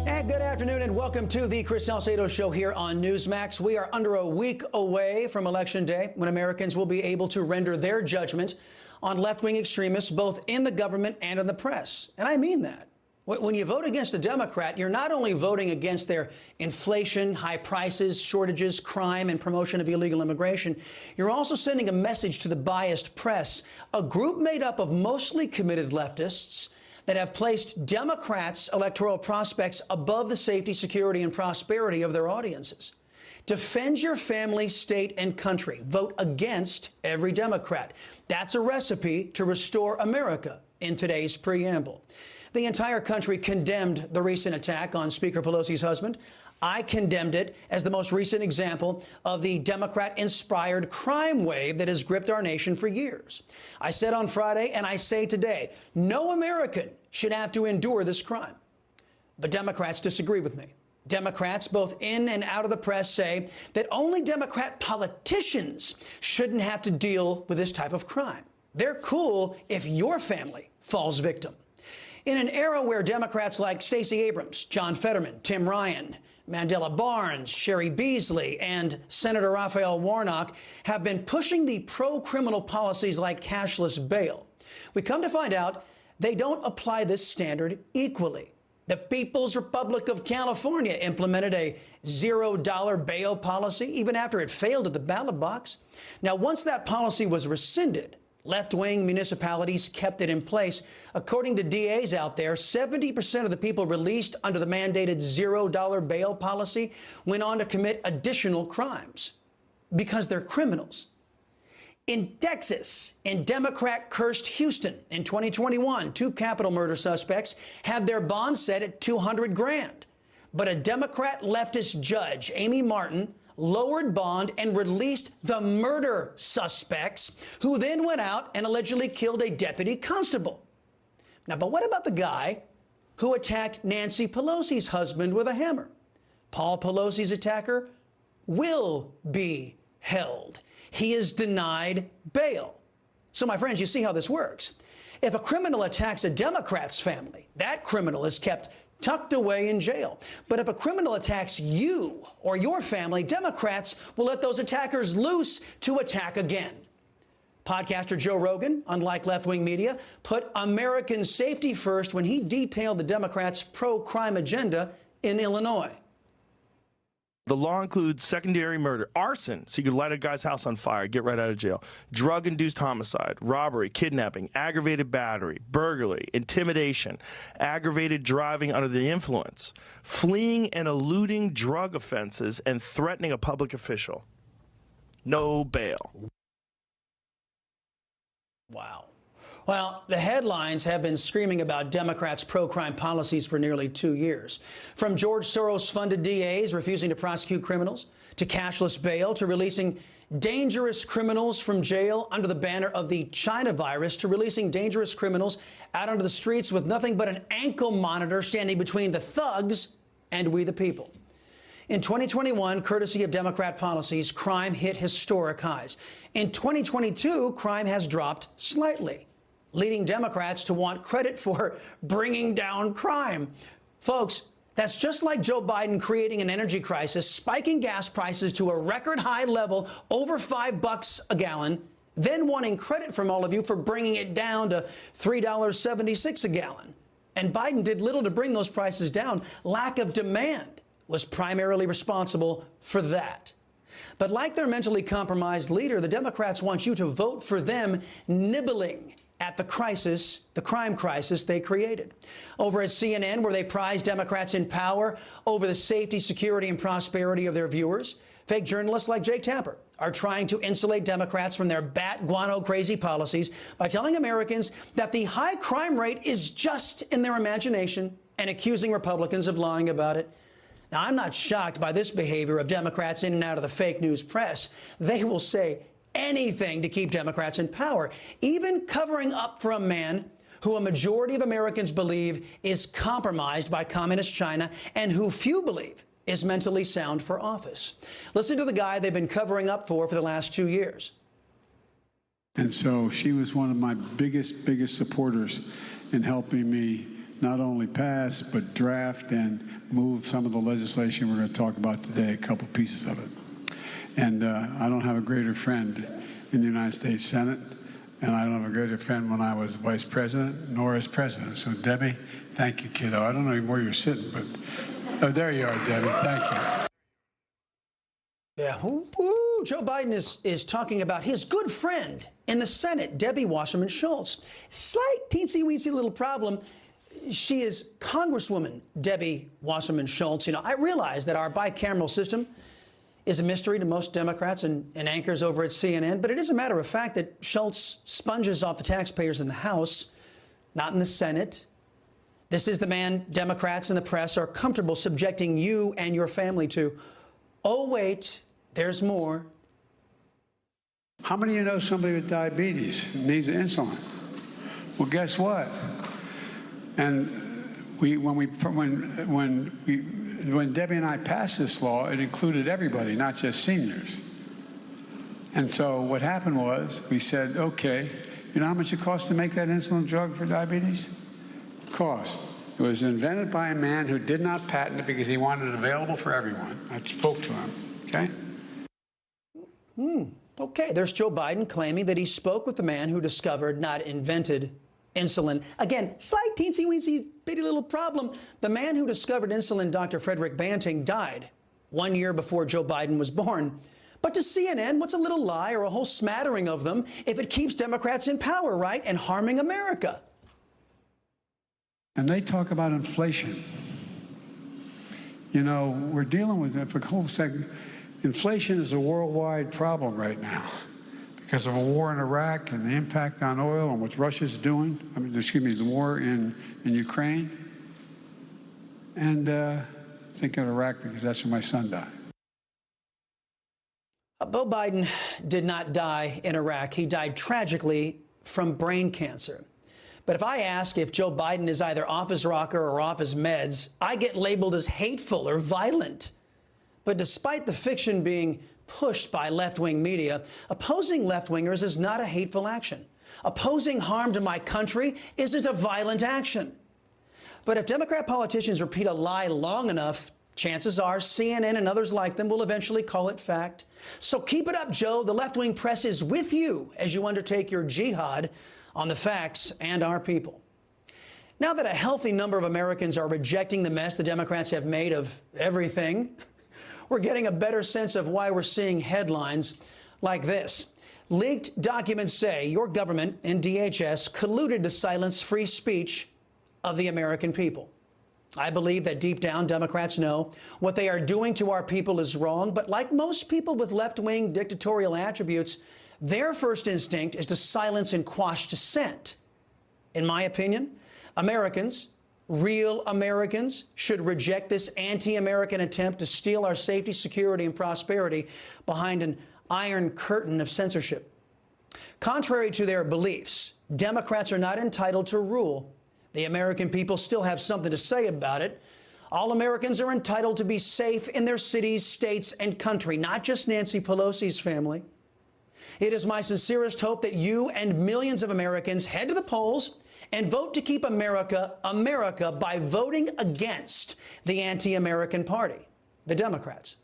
And good afternoon and welcome to the Chris Salcedo Show here on Newsmax. We are under a week away from Election Day when Americans will be able to render their judgment on left-wing extremists both in the government and in the press. And I mean that. When you vote against a Democrat, you're not only voting against their inflation, high prices, shortages, crime, and promotion of illegal immigration, you're also sending a message to the biased press, a group made up of mostly committed leftists that have placed Democrats' electoral prospects above the safety, security, and prosperity of their audiences. Defend your family, state, and country. Vote against every Democrat. That's a recipe to restore America in today's preamble. The entire country condemned the recent attack on Speaker Pelosi's husband. I condemned it as the most recent example of the Democrat-inspired crime wave that has gripped our nation for years. I said on Friday, and I say today, no American should have to endure this crime. But Democrats disagree with me. Democrats, both in and out of the press, say that only Democrat politicians shouldn't have to deal with this type of crime. They're cool if your family falls victim. In an era where Democrats like Stacey Abrams, John Fetterman, Tim Ryan, Mandela Barnes, Sherry Beasley, and Senator Raphael Warnock have been pushing the pro-criminal policies like cashless bail, we come to find out they don't apply this standard equally. The People's Republic of California implemented a $0 bail policy even after it failed at the ballot box. Now, once that policy was rescinded, left-wing municipalities kept it in place. According to DAs out there, 70% of the people released under the mandated $0 bail policy went on to commit additional crimes because they're criminals. In Texas, in Democrat-cursed Houston in 2021, 2 capital murder suspects had their bond set at $200,000. But a Democrat leftist judge, Amy Martin, lowered bond and released the murder suspects, who then went out and allegedly killed a deputy constable. Now, but what about the guy who attacked Nancy Pelosi's husband with a hammer? Paul Pelosi's attacker will be held. He is denied bail. So, my friends, you see how this works. If a criminal attacks a Democrat's family, that criminal is kept tucked away in jail. But if a criminal attacks you or your family, Democrats will let those attackers loose to attack again. Podcaster Joe Rogan, unlike left-wing media, put American safety first when he detailed the Democrats' pro-crime agenda in Illinois. The law includes secondary murder, arson, so you could light a guy's house on fire, get right out of jail, drug-induced homicide, robbery, kidnapping, aggravated battery, burglary, intimidation, aggravated driving under the influence, fleeing and eluding drug offenses, and threatening a public official. No bail. Wow. Well, the headlines have been screaming about Democrats' pro-crime policies for nearly 2 years. From George Soros-funded DAs refusing to prosecute criminals, to cashless bail, to releasing dangerous criminals from jail under the banner of the China virus, to releasing dangerous criminals out onto the streets with nothing but an ankle monitor standing between the thugs and we the people. In 2021, courtesy of Democrat policies, crime hit historic highs. In 2022, crime has dropped slightly, leading Democrats to want credit for bringing down crime. Folks, that's just like Joe Biden creating an energy crisis, spiking gas prices to a record high level, over $5 a gallon, then wanting credit from all of you for bringing it down to $3.76 a gallon. And Biden did little to bring those prices down. Lack of demand was primarily responsible for that. But like their mentally compromised leader, the Democrats want you to vote for them, nibbling at the crisis, the crime crisis they created. Over at CNN, where they prize Democrats in power over the safety, security, and prosperity of their viewers, fake journalists like Jake Tapper are trying to insulate Democrats from their bat guano crazy policies by telling Americans that the high crime rate is just in their imagination and accusing Republicans of lying about it. Now, I'm not shocked by this behavior of Democrats in and out of the fake news press. They will say anything to keep Democrats in power, even covering up for a man who a majority of Americans believe is compromised by communist China and who few believe is mentally sound for office. Listen to the guy they've been covering up for the last 2 years. And so she was one of my biggest supporters in helping me not only pass, but draft and move some of the legislation we're going to talk about today, a couple pieces of it. And I don't have a greater friend in the United States Senate, and I don't have a greater friend when I was vice president, nor as president. So, Debbie, thank you, kiddo. I don't know where you're sitting, but oh, there you are, Debbie. Thank you. Yeah, Joe Biden is talking about his good friend in the Senate, Debbie Wasserman Schultz. Slight teensy-weensy little problem. She is Congresswoman Debbie Wasserman Schultz. You know, I realize that our bicameral system is a mystery to most Democrats and anchors over at CNN, but it is a matter of fact that Schultz sponges off the taxpayers in the House, not in the Senate. This is the man Democrats and the press are comfortable subjecting you and your family to. Oh, wait, there's more. How many of you know somebody with diabetes needs insulin? Well, guess what? And when Debbie and I passed this law, it included everybody, not just seniors. And so what happened was we said, okay, you know how much it costs to make that insulin drug for diabetes? Cost. It was invented by a man who did not patent it because he wanted it available for everyone. I spoke to him, okay? Okay, there's Joe Biden claiming that he spoke with the man who discovered, not invented, insulin. Again, slight teensy-weensy bitty little problem. The man who discovered insulin, Dr. Frederick Banting, died 1 year before Joe Biden was born. But to CNN, what's a little lie or a whole smattering of them if it keeps Democrats in power, right, and harming America? And they talk about inflation. You know, we're dealing with it for a whole second. Inflation is a worldwide problem right now because of a war in Iraq and the impact on oil and what Russia's doing. I mean, excuse me, the war in Ukraine. And think of Iraq because that's where my son died. Beau Biden did not die in Iraq. He died tragically from brain cancer. But if I ask if Joe Biden is either off his rocker or off his meds, I get labeled as hateful or violent. But despite the fiction being pushed by left-wing media, opposing left-wingers is not a hateful action. Opposing harm to my country isn't a violent action. But if Democrat politicians repeat a lie long enough, chances are CNN and others like them will eventually call it fact. So keep it up, Joe. The left-wing press is with you as you undertake your jihad on the facts and our people. Now that a healthy number of Americans are rejecting the mess the Democrats have made of everything, we're getting a better sense of why we're seeing headlines like this. Leaked documents say your government and DHS colluded to silence free speech of the American people. I believe that deep down, Democrats know what they are doing to our people is wrong, but like most people with left-wing dictatorial attributes, their first instinct is to silence and quash dissent. In my opinion, Americans, real Americans, should reject this anti-American attempt to steal our safety, security, and prosperity behind an iron curtain of censorship. Contrary to their beliefs, Democrats are not entitled to rule. The American people still have something to say about it. All Americans are entitled to be safe in their cities, states, and country, not just Nancy Pelosi's family. It is my sincerest hope that you and millions of Americans head to the polls and vote to keep America, America by voting against the anti-American party, the Democrats.